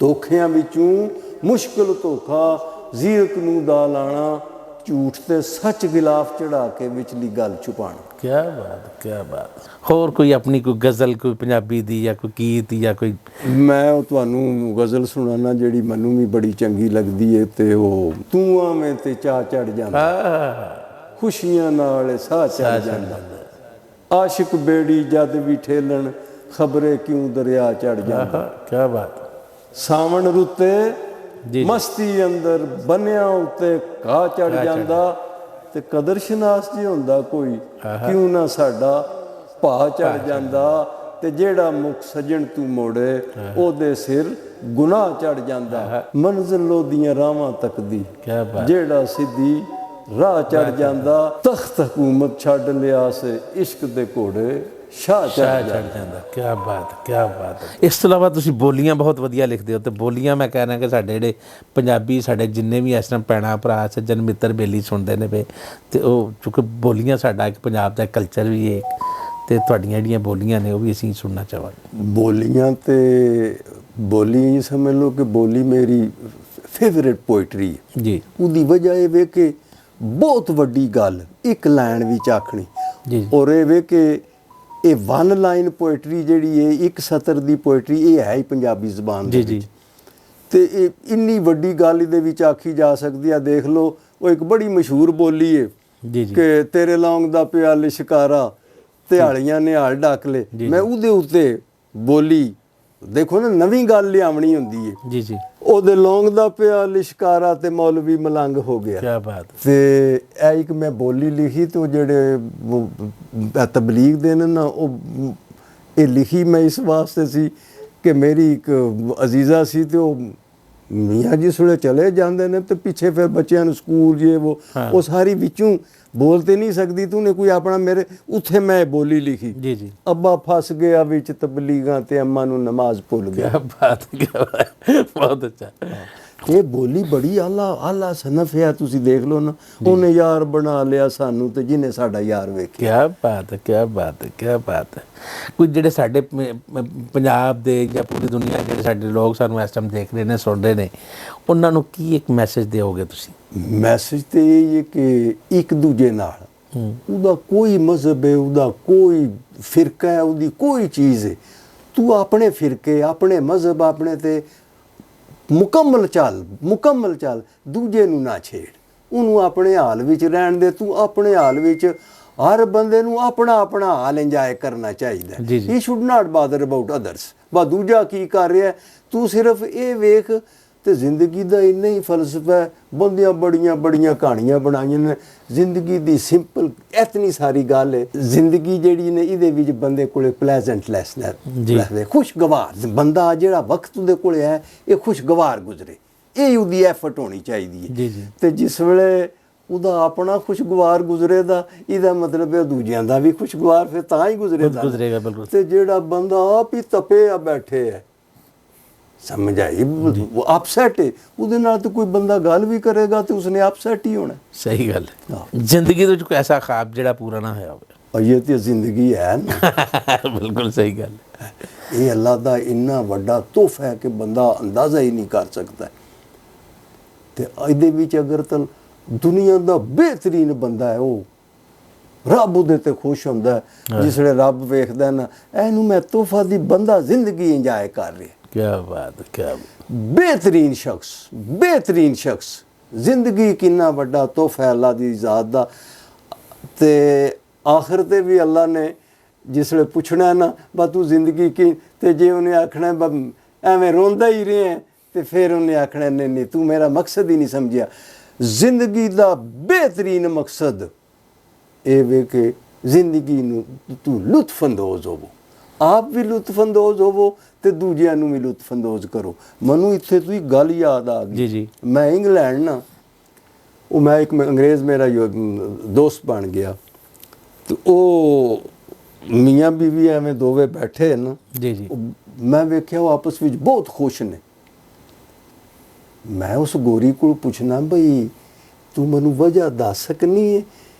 ਧੋਖਿਆਂ ਵਿੱਚੋਂ ਮੁਸ਼ਕਲ ਧੋਖਾ ਜ਼ੀਰਕ ਨੂੰ ਦਾ ਲਾਣਾ, ਝੂਠ ਤੇ ਸੱਚ ਗਿਲਾਫ ਚੜਾ ਕੇ ਵਿਚਲੀ ਗੱਲ ਛੁਪਾਣਾ। ਕੀ ਬਾਤ, ਕੀ ਬਾਤ। ਹੋਰ ਕੋਈ ਆਪਣੀ ਕੋਈ ਗਜ਼ਲ ਕੋਈ ਪੰਜਾਬੀ ਦੀ ਜਾਂ ਕੋਈ ਗੀਤ ਜਾਂ ਕੋਈ? ਮੈਂ ਉਹ ਤੁਹਾਨੂੰ ਗਜ਼ਲ ਸੁਣਾਣਾ ਜਿਹੜੀ ਮੈਨੂੰ ਵੀ ਬੜੀ ਚੰਗੀ ਲੱਗਦੀ ਹੈ ਤੇ ਉਹ ਤੂੰ ਆਵੇਂ ਤੇ ਚਾਹ ਚੜ ਜਾਂਦਾ, ਖੁਸ਼ੀਆਂ ਨਾਲ ਸਾਹ ਚੜ ਜਾਂਦਾ, ਆਸ਼ਿਕ ਬੇੜੀ ਜਦ ਵੀ ਠੇਲਣ ਖਬਰੇ ਕਿਉਂ ਦਰਿਆ ਚੜ ਜਾਂਦਾ। ਕੀ ਬਾਤ। ਸਾਵਣ ਰੁੱਤੇ ਮਸਤੀ ਅੰਦਰ ਬੰਨਿਆਂ ਉੱਤੇ ਘਾਹ ਚੜ ਜਾਂਦਾ ਤੇ ਕਦਰ ਸ਼ਨਾਸ ਜੀ ਹੁੰਦਾ ਕੋਈ ਕਿਉਂ ਨਾ ਸਾਡਾ ਭਾ ਚੜ ਜਾਂਦਾ, ਤੇ ਜਿਹੜਾ ਮੁਖ ਸੱਜਣ ਤੂੰ ਮੋੜੇ ਉਹਦੇ ਸਿਰ ਗੁਨਾਹ ਚੜ ਜਾਂਦਾ। ਮੰਜ਼ਿਲ ਉਹਦੀਆਂ ਰਾਵਾਂ ਤੱਕਦੀ ਜਿਹੜਾ ਸਿੱਧੀ ਰਾਹ ਚੜ ਜਾਂਦਾ, ਤਖਤ ਹਕੂਮਤ ਛੱਡ ਲਿਆ ਸੇ ਇਸ਼ਕ ਦੇ ਘੋੜੇ ਸ਼ਾਹ ਚੜ ਜਾਂਦਾ। ਕੀ ਬਾਤ, ਕੀ ਬਾਤ। ਇਸ ਤੋਂ ਇਲਾਵਾ ਤੁਸੀਂ ਬੋਲੀਆਂ ਬਹੁਤ ਵਧੀਆ ਲਿਖਦੇ ਹੋ ਤੇ ਬੋਲੀਆਂ ਮੈਂ ਕਹਿ ਰਿਹਾ ਕਿ ਸਾਡੇ ਜਿਹੜੇ ਪੰਜਾਬੀ ਸਾਡੇ ਜਿੰਨੇ ਵੀ ਇਸ ਤਰ੍ਹਾਂ ਭੈਣਾਂ ਭਰਾ ਸੱਜਣ ਮਿੱਤਰ ਬੇਲੀ ਸੁਣਦੇ ਨੇ ਪਏ ਤੇ ਉਹ ਚੂੰਕਿ ਬੋਲੀਆਂ ਸਾਡਾ ਇੱਕ ਪੰਜਾਬ ਦਾ ਕਲਚਰ ਵੀ ਹੈ ਤੇ ਤੁਹਾਡੀਆਂ ਜਿਹੜੀਆਂ ਬੋਲੀਆਂ ਨੇ ਉਹ ਵੀ ਅਸੀਂ ਸੁਣਨਾ ਚਾਹਾਂਗੇ। ਬੋਲੀਆਂ ਤੇ ਬੋਲੀ ਸਮਝ ਲਓ ਕਿ ਬੋਲੀ ਮੇਰੀ ਫੇਵਰੇਟ ਪੋਇਟਰੀ ਹੈ ਜੀ। ਉਹਦੀ ਵਜ੍ਹਾ ਇਹ ਵੇ ਕਿ ਬਹੁਤ ਵੱਡੀ ਗੱਲ ਇੱਕ ਲਾਈਨ ਵਿੱਚ ਆਖਣੀ ਜੀ ਔਰ ਇਹ ਵੇ ਕਿ ਇਹ ਵਨ ਲਾਈਨ ਪੋਇਟਰੀ ਜਿਹੜੀ ਹੈ ਇੱਕ ਸਤਰ ਦੀ ਪੋਇਟਰੀ ਇਹ ਹੈ ਹੀ ਪੰਜਾਬੀ ਜ਼ੁਬਾਨ ਦੇ ਵਿੱਚ ਤੇ ਇਹ ਇੰਨੀ ਵੱਡੀ ਗੱਲ ਇਹਦੇ ਵਿੱਚ ਆਖੀ ਜਾ ਸਕਦੀ ਆ। ਦੇਖ ਲਓ ਉਹ ਇੱਕ ਬੜੀ ਮਸ਼ਹੂਰ ਬੋਲੀ ਹੈ ਕਿ ਤੇਰੇ ਲੌਂਗ ਦਾ ਪਿਆ ਲਿਸ਼ਕਾਰਾ ਧਿਆਲੀਆਂ ਨੇ ਹਾਲ ਡੱਕ ਲੈ। ਮੈਂ ਉਹਦੇ ਉੱਤੇ ਬੋਲੀ ਦੇਖੋ ਨਾ ਨਵੀਂ ਗੱਲ ਲਿਆਵਣੀ ਹੁੰਦੀ ਹੈ। ਜੀ ਉਹਦੇ ਲੌਂਗ ਦਾ ਪਿਆ ਲਿਸ਼ਕਾਰਾ ਤੇ ਮੌਲਵੀ ਮਲੰਗ ਹੋ ਗਿਆ। ਕੀ ਬਾਤ। ਤੇ ਇਹ ਇੱਕ ਮੈਂ ਬੋਲੀ ਲਿਖੀ ਤੇ ਉਹ ਜਿਹੜੇ ਤਬਲੀਗ ਦੇ ਨੇ ਨਾ ਉਹ ਇਹ ਲਿਖੀ ਮੈਂ ਇਸ ਵਾਸਤੇ ਸੀ ਕਿ ਮੇਰੀ ਇੱਕ ਅਜ਼ੀਜ਼ਾ ਸੀ ਤੇ ਉਹ ਮੀਆਂ ਜੀ ਸੁਲੇ ਚਲੇ ਜਾਂਦੇ ਨੇ ਤੇ ਪਿੱਛੇ ਫਿਰ ਬੱਚਿਆਂ ਨੂੰ ਸਕੂਲ ਜੇ ਉਹ ਸਾਰੀ ਵਿੱਚੋਂ ਬੋਲ ਤੇ ਨਹੀਂ ਸਕਦੀ ਤੂੰ ਨੇ ਕੋਈ ਆਪਣਾ ਮੇਰੇ ਉੱਥੇ ਮੈਂ ਬੋਲੀ ਲਿਖੀ ਜੀ ਅੱਬਾ ਫਸ ਗਿਆ ਵਿੱਚ ਤਬਲੀਗਾਂ ਤੇ ਅੰਮਾ ਨੂੰ ਨਮਾਜ਼ ਭੁੱਲ ਗਿਆ। ਕੀ ਬਾਤ, ਕੀ ਬਾਤ। ਬਹੁਤ ਅੱਛਾ। ਇਹ ਬੋਲੀ ਬੜੀ ਆਲਾ ਸਨਫ ਹੈ। ਤੁਸੀਂ ਦੇਖ ਲਓ ਨਾ ਉਹਨੇ ਯਾਰ ਬਣਾ ਲਿਆ ਸਾਨੂੰ ਤੇ ਜਿਹਨੇ ਸਾਡਾ ਯਾਰ ਵੇਖਿਆ। ਕੀ ਬਾਤ ਹੈ, ਕੀ ਬਾਤ ਹੈ, ਕੀ ਬਾਤ ਹੈ। ਕੁਝ ਜਿਹੜੇ ਸਾਡੇ ਪੰਜਾਬ ਦੇ ਜਾਂ ਪੂਰੀ ਦੁਨੀਆ ਜਿਹੜੇ ਸਾਡੇ ਲੋਕ ਸਾਨੂੰ ਇਸ ਟਾਈਮ ਦੇਖ ਰਹੇ ਨੇ ਸੁਣ ਰਹੇ ਨੇ ਉਹਨਾਂ ਨੂੰ ਕੀ ਇੱਕ ਮੈਸੇਜ ਦਿਓਗੇ ਤੁਸੀਂ? ਮੈਸੇਜ ਤੇ ਇਹ ਹੈ ਕਿ ਇੱਕ ਦੂਜੇ ਨਾਲ ਉਹਦਾ ਕੋਈ ਮਜ਼ਹਬ ਹੈ, ਉਹਦਾ ਕੋਈ ਫਿਰਕਾ ਹੈ, ਉਹਦੀ ਕੋਈ ਚੀਜ਼ ਹੈ, ਤੂੰ ਆਪਣੇ ਫਿਰਕੇ ਆਪਣੇ ਮਜ਼ਹਬ ਆਪਣੇ ਤੇ ਮੁਕੰਮਲ ਚੱਲ ਦੂਜੇ ਨੂੰ ਨਾ ਛੇੜ, ਉਹਨੂੰ ਆਪਣੇ ਹਾਲ ਵਿੱਚ ਰਹਿਣ ਦੇ। ਤੂੰ ਆਪਣੇ ਹਾਲ ਵਿੱਚ ਹਰ ਬੰਦੇ ਨੂੰ ਆਪਣਾ ਹਾਲ ਇੰਜੋਏ ਕਰਨਾ ਚਾਹੀਦਾ। He should not bother about others. ਬਾ ਦੂਜਾ ਕੀ ਕਰ ਰਿਹਾ ਤੂੰ ਸਿਰਫ ਇਹ ਵੇਖ ਤੇ ਜ਼ਿੰਦਗੀ ਦਾ ਇੰਨਾ ਹੀ ਫਲਸਫਾ ਹੈ। ਬੰਦਿਆਂ ਬੜੀਆਂ ਬੜੀਆਂ ਕਹਾਣੀਆਂ ਬਣਾਈਆਂ ਨੇ ਜ਼ਿੰਦਗੀ ਦੀ, ਸਿੰਪਲ ਇਤਨੀ ਸਾਰੀ ਗੱਲ ਹੈ। ਜ਼ਿੰਦਗੀ ਜਿਹੜੀ ਨੇ ਇਹਦੇ ਵਿੱਚ ਬੰਦੇ ਕੋਲੇ ਪਲੇਜ਼ੈਂਟਨੈਸ ਹੈ, ਖੁਸ਼ਗਵਾਰ ਬੰਦਾ ਜਿਹੜਾ ਵਕਤ ਉਹਦੇ ਕੋਲੇ ਹੈ ਇਹ ਖੁਸ਼ਗਵਾਰ ਗੁਜ਼ਰੇ, ਇਹ ਉਹਦੀ ਐਫਰਟ ਹੋਣੀ ਚਾਹੀਦੀ ਹੈ। ਜੀ ਜੀ। ਤੇ ਜਿਸ ਵੇਲੇ ਉਹਦਾ ਆਪਣਾ ਖੁਸ਼ਗਵਾਰ ਗੁਜ਼ਰੇ ਦਾ ਇਹਦਾ ਮਤਲਬ ਹੈ ਦੂਜਿਆਂ ਦਾ ਵੀ ਖੁਸ਼ਗਵਾਰ ਫਿਰ ਤਾਂ ਹੀ ਗੁਜ਼ਰੇਗਾ। ਬਿਲਕੁਲ। ਤੇ ਜਿਹੜਾ ਬੰਦਾ ਆਪ ਹੀ ਤਪੇ ਆ ਬੈਠੇ ਹੈ, ਸਮਝ ਆਈ, ਉਹ ਅਪਸੈਟ ਹੈ, ਉਹਦੇ ਨਾਲ ਤਾਂ ਕੋਈ ਬੰਦਾ ਗੱਲ ਵੀ ਕਰੇਗਾ ਤੇ ਉਸਨੇ ਅਪਸੈਟ ਹੀ ਹੋਣਾ। ਸਹੀ ਗੱਲ ਹੈ। ਜ਼ਿੰਦਗੀ ਦੇ ਵਿੱਚ ਕੋਈ ਐਸਾ ਖਾਬ ਜਿਹੜਾ ਪੂਰਾ ਨਾ ਹੋਇਆ ਹੋਵੇ। और ये तो जिंदगी है ना। ਬਿਲਕੁਲ ਸਹੀ ਗੱਲ ਹੈ। ये अल्लाह का इन्ना वड्डा तोहफा है कि बंदा अंदाज़ा ही नहीं कर सकता। तो ਇਹਦੇ ਵਿੱਚ अगर तो दुनिया का बेहतरीन बंदा है वो रब ਉਹਦੇ ਤੇ ਖੁਸ਼ ਹੁੰਦਾ ਹੈ ਜਿਸ ਵੇਲੇ ਰੱਬ ਵੇਖਦਾ ਨਾ ਇਹਨੂੰ ਮੈਂ ਤੋਹਫਾ ਦੀ ਬੰਦਾ ਜ਼ਿੰਦਗੀ ਇੰਜੋਏ ਕਰ ਰਿਹਾ। ਕੀ ਬਾਤ ਹੈ, ਕੀ बेहतरीन शख्स जिंदगी किन्ना वड्डा तोहफा है अल्लाह दी ज़ात दा। ते आखिर ते भी अल्लाह ने जिसले पुछना ना बा तू जिंदगी की, ते जे उन्हें आखना एवें रोंदा ही रहे तो फिर उन्हें आखना नहीं नहीं तू मेरा मकसद ही नहीं समझिया। जिंदगी दा बेहतरीन मकसद ये वे कि जिंदगी नू तू लुत्फअंदोज़ होवो, आप भी लुत्फअंदोज़ होवो ते दूजिਆਂ ਨੂੰ ਵੀ लुत्फअंदोज़ करो। ਮੈਨੂੰ ਇੱਥੇ ਤੁਸੀਂ ਗੱਲ ਯਾਦ ਆ ਗਈ। ਜੀ। मैं इंग्लैंड ना वो मैं एक अंग्रेज़ मेरा दोस्त बन गया तो वो मियाँ बीवी एवं दोवे बैठे ना जी। मैं वेख्या वो आपस में बहुत खुश ने। मैं उस गोरी को पूछना बई तू मैनू वजह दस सकनी है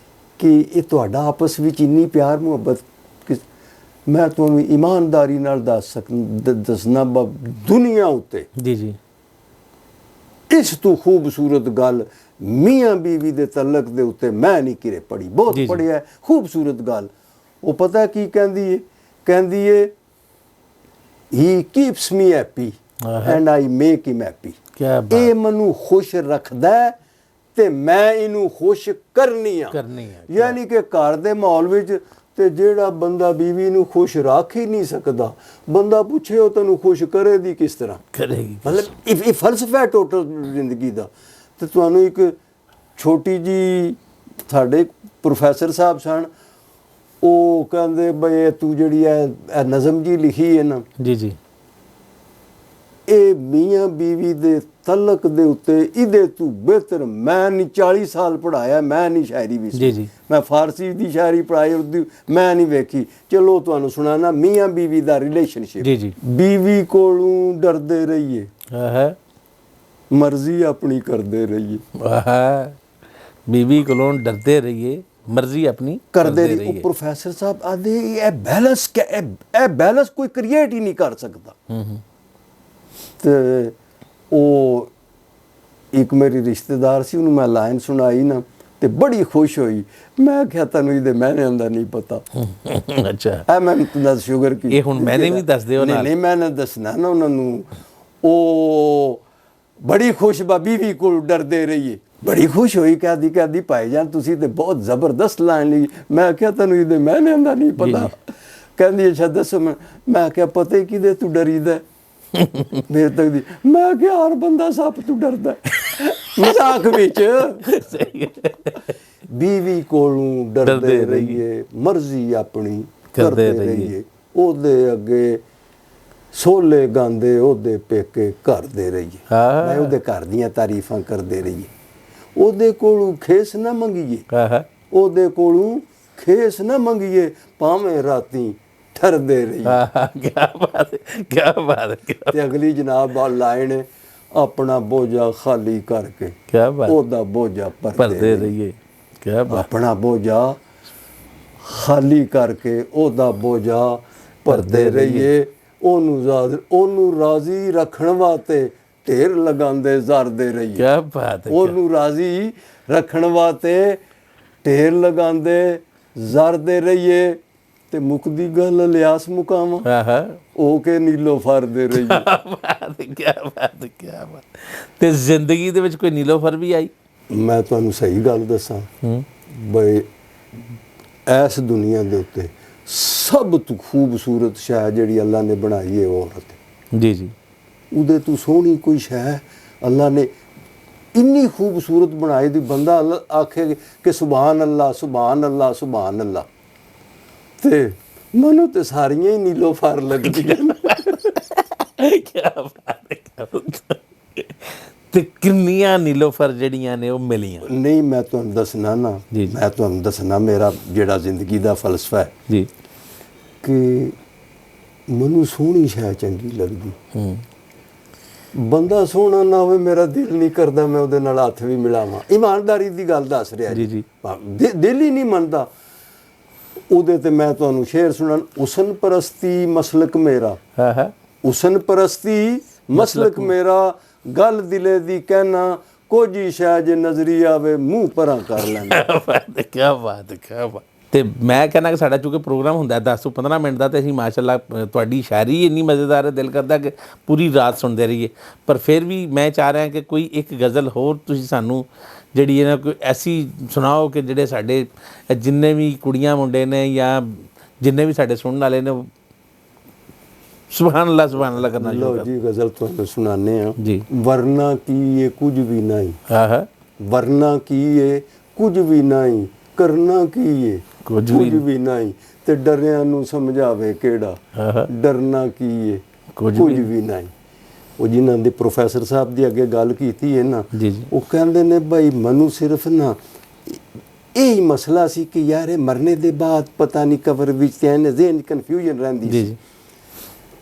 कि ये तुहाडा आपस में इन्नी प्यार मुहब्बत मैं तुम्हें ईमानदारी नाल दसना दुनिया उत्ते जी इस तू खूबसूरत गल मियाँ बीवी दे तलक दे उत्ते मैं नहीं किरे पढ़ी, बहुत पढ़िया है, खूबसूरत गल। वो पता की कहंदी है he keeps me happy and I make him happy. ये मैनू खुश रखदा है ते मैं इनू खुश करनी है। यानी कि घर दे माहौल विच ते जेड़ा बंदा बीवी नू खुश रख ही नहीं सकदा, बंदा पूछे हो तैनू खुश करेगी किस तरह करेगी। मतलब ये फलसफा है टोटल जिंदगी दा। ते तुहानू एक छोटी जी साडे प्रोफैसर साहब सन वो कहंदे बई तू जिहड़ी है नज़म जी लिखी है ना जी ये मियाँ बीवी दे तलक दे उत्ते इहदे तू बेहतर मैं नहीं 40 साल पढ़ाया, मैं नहीं शायरी भी जी। मैं फारसी दी शायरी पढ़ाई उर्दू मैं नहीं वेखी। चलो तुहानू सुनाना मियाँ बीवी दा रिलेशनशिप। जी। बीवी कोलों डरदे रहिए है मर्जी अपनी करदे रहिए। बीवी कोलों डरदे रहिए मर्जी अपनी करदे रहिए। प्रोफेसर साहब आदे ए बैलेंस कोई क्रिएट ही नहीं कर सकता। ते ਉਹ ਇੱਕ ਮੇਰੀ ਰਿਸ਼ਤੇਦਾਰ ਸੀ ਉਹਨੂੰ ਮੈਂ ਲਾਈਨ ਸੁਣਾਈ ਨਾ ਤੇ ਬੜੀ ਖੁਸ਼ ਹੋਈ। ਮੈਂ ਕਿਹਾ ਤੈਨੂੰ ਇਹਦੇ ਮਹੀਨਿਆਂ ਦਾ ਨਹੀਂ ਪਤਾ। ਅੱਛਾ ਐ ਮੈਂ ਦੱਸ ਸ਼ੂਗਰ ਕੀ ਇਹ ਹੁਣ ਮੈਨੇ ਵੀ ਦੱਸ ਦਿਓ ਨਾ। ਨਹੀਂ ਮੈਂ ਦੱਸਣਾ ਨਾ ਉਹਨਾਂ ਨੂੰ। ਉਹ ਬੜੀ ਖੁਸ਼ ਬੀਵੀ ਕੋਲ ਡਰਦੇ ਰਹੀਏ, ਬੜੀ ਖੁਸ਼ ਹੋਈ। ਕਹਦੀ ਭਾਈ ਜਾਨ ਤੁਸੀਂ ਤੇ ਬਹੁਤ ਜ਼ਬਰਦਸਤ ਲਾਈਨ ਲਈ। ਮੈਂ ਕਿਹਾ ਤੈਨੂੰ ਇਹਦੇ ਮਹੀਨਿਆਂ ਦਾ ਨਹੀਂ ਪਤਾ। ਕਹਿੰਦੀ ਅੱਛਾ ਦੱਸੋ। ਮੈਂ ਕਿਹਾ ਪਤਾ ਹੀ ਕਿਹਦੇ ਤੂੰ ਡਰੀਦਾ मेरे तक दी। मैं क्या हर बंदा सप तू डरदा मजाक विच। बीवी कोलों डरदे रहिए मर्जी अपनी करदे रहिए ओदे अगे सोले गांदे ओदे पेके करदे रहिए। मैं ओदे घर दियां तारीफां करदे रहिए। ओदे कोलों खेस ना मंगीए, ओदे कोलों खेस ना मंगीए भावें राती ठरदे रहिए। क्या बात है। ते अगली जनाब लाइन अपना बोझा खाली करके क्या बात ओदा बोझा भरदे रहिए। क्या बात अपना बोझा खाली करके ओदा बोझा भरदे रहिए। ओनू राजी रखण वास्ते ढेर लगांदे ज़रदे रहिए। क्या बात है। ओनू राजी रखण वास्ते ढेर लगांदे ज़रदे रहिए। ते मुकदी गल लियास मुकावा ओ के नीलो फरदे रहिए। क्या बात। ते जिंदगी दे विच कोई नीलोफर भी आई? मैं तुहानू सही गल दसां बई इस दुनिया दे उत्ते सब तो खूबसूरत शै जिहड़ी अल्लाह ने बनाई है औरत। जी। उहदे तू सोहनी कोई शै ਅੱਲਾ ਨੇ ਇੰਨੀ ਖੂਬਸੂਰਤ ਬਣਾਈ ਦੀ ਬੰਦਾ ਆਖੇ ਕਿ ਸੁਭਾਨ ਅੱਲਾ ਸੁਭਾਨ ਅੱਲਾ ਸੁਭਾਨ ਅੱਲਾ, ਤੇ ਮੈਨੂੰ ਤੇ ਸਾਰੀਆਂ ਹੀ ਨੀਲੋ ਫਰ ਲੱਗਦੀਆਂ। ਕਿਆ ਬਾਤ ਹੈ, ਕਿਆ ਬਾਤ ਹੈ। ਤੇ ਕਿੰਨੀਆਂ ਨੀਲੋਫਰ ਜਿਹੜੀਆਂ ਨੇ ਉਹ ਮਿਲੀਆਂ? ਨਹੀਂ, ਮੈਂ ਤੁਹਾਨੂੰ ਦੱਸਣਾ ਨਾ, ਜੀ, ਜੀ। ਮੈਂ ਤੁਹਾਨੂੰ ਦੱਸਣਾ ਮੇਰਾ ਜਿਹੜਾ ਜ਼ਿੰਦਗੀ ਦਾ ਫਲਸਫਾ ਹੈ ਜੀ। ਕਿ ਮੈਨੂੰ ਸੋਹਣੀ ਸ਼ੈ ਚੰਗੀ ਲੱਗਦੀ। ਬੰਦਾ ਸੋਹਣਾ ਨਾ ਹੋਵੇ ਮੇਰਾ ਦਿਲ ਨਹੀਂ ਕਰਦਾ ਮੈਂ ਉਹਦੇ ਨਾਲ ਹੱਥ ਵੀ ਮਿਲਾਵਾਂ। ਇਮਾਨਦਾਰੀ ਦੀ ਗੱਲ ਦੱਸ ਰਿਹਾ ਜੀ, ਜੀ। ਦਿਲ ਹੀ ਨਹੀਂ ਮੰਨਦਾ ਉਹਦੇ ਤੇ। ਮੈਂ ਤੁਹਾਨੂੰ ਸ਼ੇਰ ਸੁਣਨ, ਹੁਸਨ ਪਰਸਤੀ ਮਸਲਕ ਮੇਰਾ, ਹਾਂ ਹਾਂ, ਹੁਸਨ ਪਰਸਤੀ ਮਸਲਕ ਮੇਰਾ, ਗੱਲ ਦਿਲੇ ਦੀ ਕਹਿਣਾ, ਕੁਝ ਹੀ ਸ਼ਾਇਦ ਜੇ ਨਜ਼ਰੀ ਆਵੇ ਮੂੰਹ ਪਰਾਂ ਕਰ ਲੈਂਦਾ। ਕਿਆ ਬਾਤ ਹੈ, ਕਿਆ ਬਾਤ ਹੈ, ਕਿਆ ਬਾਤ। ਤੇ ਮੈਂ ਕਹਿੰਦਾ ਕਿ ਸਾਡਾ ਚੂੰਕਿ ਪ੍ਰੋਗਰਾਮ ਹੁੰਦਾ 10 ਤੋਂ 15 ਮਿੰਟ ਦਾ, ਤੇ ਅਸੀਂ ਮਾਸ਼ਾਅੱਲਾ ਤੁਹਾਡੀ ਸ਼ਾਇਰੀ ਇੰਨੀ ਮਜ਼ੇਦਾਰ ਹੈ, ਦਿਲ ਕਰਦਾ ਕਿ ਪੂਰੀ ਰਾਤ ਸੁਣਦੇ ਰਹੀਏ। ਪਰ ਫਿਰ ਵੀ ਮੈਂ ਚਾਹ ਰਿਹਾ ਕਿ ਕੋਈ ਇੱਕ ਗਜ਼ਲ ਹੋਰ ਤੁਸੀਂ ਸਾਨੂੰ ਜਿਹੜੀ ਹੈ ਨਾ ਕੋਈ ਐਸੀ ਸੁਣਾਓ ਕਿ ਜਿਹੜੇ ਸਾਡੇ ਜਿੰਨੇ ਵੀ ਕੁੜੀਆਂ ਮੁੰਡੇ ਨੇ ਜਾਂ ਜਿੰਨੇ ਵੀ ਸਾਡੇ ਸੁਣਨ ਵਾਲੇ ਨੇ ਸੁਭਾਨ ਅੱਲਾ ਕਰਨਾ ਸ਼ੁਰੂ ਲਓ ਕਰ। ਜੀ, ਗਜ਼ਲ ਤੁਹਾਨੂੰ ਸੁਣਾਉਂਦੇ ਹਾਂ ਜੀ। ਵਰਨਾ ਕੀ ਇਹ ਕੁਝ ਵੀ ਨਹੀਂ, ਹਾਂ ਹਾਂ, ਵਰਨਾ ਕੀ ਇਹ ਕੁਝ ਵੀ ਨਹੀਂ, ਕਰਨਾ ਕੀ ਇਹ ਕੁਝ ਵੀ ਨਹੀਂ, ਤੇ ਡਰਿਆਂ ਨੂੰ ਸਮਝਾਵੇ ਕਿਹੜਾ, ਹਾਂ ਹਾਂ, ਡਰਨਾ ਕੀ ਇਹ ਕੁਝ ਕੁਝ ਵੀ ਨਹੀਂ। ਉਹ ਜਿਨ੍ਹਾਂ ਦੇ ਪ੍ਰੋਫੈਸਰ ਸਾਹਿਬ ਦੀ ਅੱਗੇ ਗੱਲ ਕੀਤੀ ਹੈ ਨਾ, ਜੀ ਜੀ, ਉਹ ਕਹਿੰਦੇ ਨੇ ਭਾਈ ਮੈਨੂੰ ਸਿਰਫ ਨਾ ਇਹ ਹੀ ਮਸਲਾ ਸੀ ਕਿ ਯਾਰ ਇਹ ਮਰਨੇ ਦੇ ਬਾਅਦ ਪਤਾ ਨਹੀਂ ਕਬਰ ਵਿੱਚ ਤੇ ਇਹਨੇ ਜ਼ਿਹਨ ਕਨਫਿਊਜ਼ਨ ਰਹਿੰਦੀ ਜੀ ਸੀ। ਜੀ,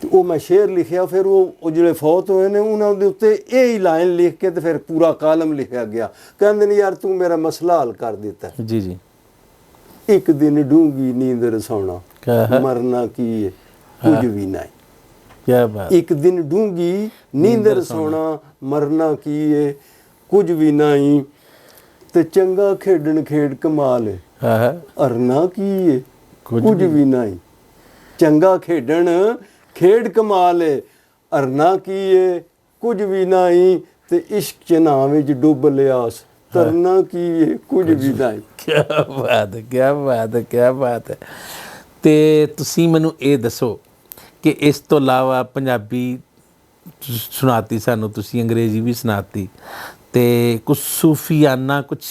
ਤੇ ਉਹ ਮੈਂ ਸ਼ੇਰ ਲਿਖਿਆ, ਫਿਰ ਉਹ ਜਿਹੜੇ ਫੌਤ ਹੋਏ ਨੇ ਉਹਨਾਂ ਦੇ ਉੱਤੇ ਇਹ ਹੀ ਲਾਈਨ ਲਿਖ ਕੇ ਤੇ ਫਿਰ ਪੂਰਾ ਕਾਲਮ ਲਿਖਿਆ ਗਿਆ। ਕਹਿੰਦੇ ਨੇ ਯਾਰ ਤੂੰ ਮੇਰਾ ਮਸਲਾ ਹੱਲ ਕਰ ਦਿੱਤਾ। ਜੀ ਜੀ, ਇੱਕ ਦਿਨ ਡੂੰਗੀ ਨੀਂਦ ਰਸੌਣਾ, ਕਿਆ ਮਰਨਾ ਕੀ ਹੈ ਕੁਝ ਵੀ ਨਹੀਂ। ਕਿਆ ਬਾਤ। ਇੱਕ ਦਿਨ ਡੂੰਗੀ ਨੀਂਦ ਰਸੌਣਾ, ਮਰਨਾ ਕੀ ਹੈ ਕੁਝ ਵੀ ਨਹੀਂ, ਤੇ ਚੰਗਾ ਖੇਡਣ ਖੇਡ ਕਮਾਲ ਹੈ, ਹਾਂ ਹਾਂ, ਅਰਨਾ ਕੀ ਹੈ ਕੁਝ ਵੀ ਨਹੀਂ। ਚੰਗਾ ਖੇਡਣ ਖੇਡ ਕਮਾਲ ਹੈ, ਅਰਨਾ ਕੀ ਹੈ ਕੁਝ ਵੀ ਨਹੀਂ, ਤੇ ਇਸ਼ਕ ਚ ਨਾਂ ਵਿੱਚ ਡੁੱਬ ਲਿਆਸ, ਕਰਨਾ ਕੀ ਹੈ ਕੁਝ ਵੀ ਨਹੀਂ। ਕਿਆ ਬਾਤ ਹੈ, ਕਿਆ ਬਾਤ ਹੈ, ਕਿਆ ਬਾਤ ਹੈ। ਤੇ ਤੁਸੀਂ ਮੈਨੂੰ ਇਹ ਦੱਸੋ ਕਿ ਇਸ ਤੋਂ ਇਲਾਵਾ ਪੰਜਾਬੀ ਸੁਣਾਤੀ ਸਾਨੂੰ ਤੁਸੀਂ, ਅੰਗਰੇਜ਼ੀ ਵੀ ਸੁਣਾਤੀ, ਤੇ ਕੁਛ ਸੂਫੀਆਨਾ ਕੁਛ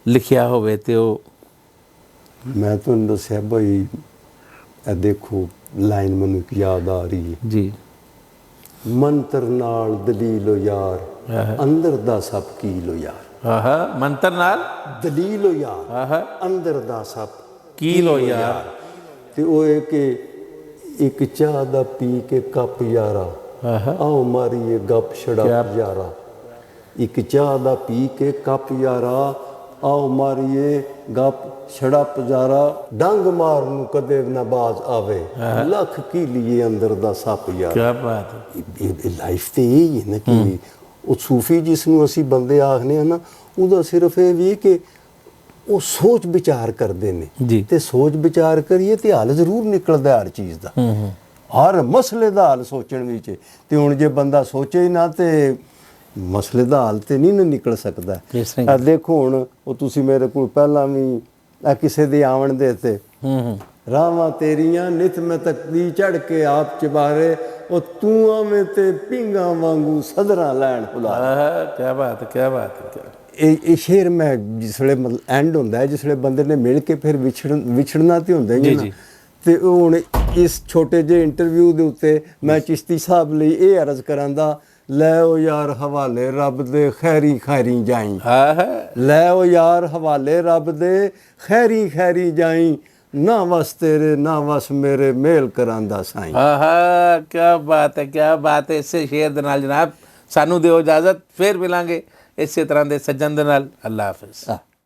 ਲਿਖਿਆ ਹੋਵੇ ਤੇ ਉਹ? ਮੈਂ ਤੁਹਾਨੂੰ ਦੱਸਿਆ ਬਈ, ਇਹ ਦੇਖੋ ਲਾਈਨ ਮੈਨੂੰ ਇੱਕ ਯਾਦ ਆ ਰਹੀ ਹੈ, ਜੀ। ਮੰਤਰ ਨਾਲ ਦਲੀਲੋ ਯਾਰ, ਅੰਦਰ ਦਾ ਸਭ ਕੀਲੋ ਯਾਰ। ਆਹਾ, ਮੰਤਰ ਨਾਲ ਦਲੀਲੋ ਯਾਰ, ਆਹਾ, ਅੰਦਰ ਦਾ ਸਭ ਕੀਲੋ ਯਾਰ। ਤੇ ਉਹ ਇਹ ਕਿ ਇੱਕ ਚਾਹ ਦਾ ਪੀ ਕੇ ਕੱਪ ਯਾਰਾ, ਆਹਾ, ਆਓ ਮਾਰੀਏ ਗੱਪ ਛੜਪ ਯਾਰਾ। ਇੱਕ ਚਾਹ ਦਾ ਪੀ ਕੇ ਕੱਪ ਯਾਰਾ, ਆਓ ਮਾਰੀਏ ਗੱਪ ਛੜਪ ਯਾਰਾ, ਡੰਗ ਮਾਰ ਨੂੰ ਕਦੇ ਨਾ ਬਾਜ਼ ਆਵੇ, ਲੱਖ ਕੀ ਲਈਏ ਅੰਦਰ ਦਾ ਸੱਪ ਯਾਰ। ਕਿਆ ਬਾਤ ਹੈ। ਇਹ ਲਾਈਫ ਤੇ ਇਹ ਹੀ ਹੈ ਨਾ ਕਿ ਉਹ ਸੂਫੀ ਜਿਸ ਨੂੰ ਅਸੀਂ ਬੰਦੇ ਆਖਦੇ ਹਾਂ ਨਾ, ਉਹਦਾ ਸਿਰਫ ਇਹ ਵੀ ਕਿ ਉਹ ਸੋਚ ਵਿਚਾਰ ਕਰਦੇ ਨੇ, ਜੀ। ਤੇ ਸੋਚ ਵਿਚਾਰ ਕਰੀਏ ਤੇ ਹੱਲ ਜ਼ਰੂਰ ਨਿਕਲਦਾ ਹਰ ਚੀਜ਼ ਦਾ, ਹਰ ਮਸਲੇ ਦਾ ਹੱਲ ਸੋਚਣ ਵਿੱਚ। ਤੇ ਹੁਣ ਜੇ ਬੰਦਾ ਸੋਚੇ ਹੀ ਨਾ ਤੇ ਮਸਲੇ ਦਾ ਹੱਲ ਤੇ ਨਹੀਂ ਨਾ ਨਿਕਲ ਸਕਦਾ। ਆ ਦੇਖੋ ਹੁਣ ਉਹ ਤੁਸੀਂ ਮੇਰੇ ਕੋਲ ਪਹਿਲਾਂ ਵੀ ਕਿਸੇ ਦੇ ਆਵਣ ਦੇ ਤੇ ਰਾਵਾਂ ਤੇਰੀਆਂ ਨਿਤ ਮੈਂ ਤਕਦੀ ਚੜ ਕੇ ਆਪ ਚਬਾਰੇ, ਉਹ ਤੂੰ ਆਵੇਂ ਤੇ ਪਿੰਗਾ ਵਾਂਗੂ ਸਦਰਾਂ ਲੈਣ ਹੁਲਾ। ਕਿਆ ਬਾਤ ਹੈ, ਕਿਆ ਬਾਤ ਹੈ। ਇਹ ਸ਼ੇਰ ਮੈਂ ਜਿਸਲੇ ਮਤਲਬ ਐਂਡ ਹੁੰਦਾ ਹੈ, ਜਿਸਲੇ ਬੰਦੇ ਨੇ ਮਿਲ ਕੇ ਫਿਰ ਵਿਛੜਨਾ ਤੇ ਹੁੰਦਾ ਹੀ ਨਾ। ਤੇ ਉਹ ਹੁਣ ਇਸ ਛੋਟੇ ਜਿਹੇ ਇੰਟਰਵਿਊ ਦੇ ਉੱਤੇ ਮੈਂ ਚਿਸ਼ਤੀ ਸਾਹਿਬ ਲਈ ਇਹ ਅਰਜ਼ ਕਰਾਂਦਾ, ਲੈ ਉਹ ਯਾਰ ਹਵਾਲੇ ਰੱਬ ਦੇ ਖੈਰੀ ਖੈਰੀ ਜਾਈ, ਲੈ ਉਹ ਯਾਰ ਹਵਾਲੇ ਰੱਬ ਦੇ ਖੈਰੀ ਖੈਰੀ ਜਾਈ, ਨਾ ਵਸ ਤੇਰੇ ਨਾ ਵਸ ਮੇਰੇ ਮੇਲ ਕਰਾਂਦਾ ਸਾਈਂ। ਕਿਆ ਬਾਤ ਹੈ, ਕਿਆ ਬਾਤ ਹੈ। ਇਸੇ ਸ਼ੇਰ ਦੇ ਨਾਲ ਜਨਾਬ ਸਾਨੂੰ ਦਿਓ ਇਜਾਜ਼ਤ, ਫਿਰ ਮਿਲਾਂਗੇ ਇਸੇ ਤਰ੍ਹਾਂ ਦੇ ਸੱਜਣ ਦੇ ਨਾਲ। ਅੱਲਾ ਹਾਫਿਜ਼।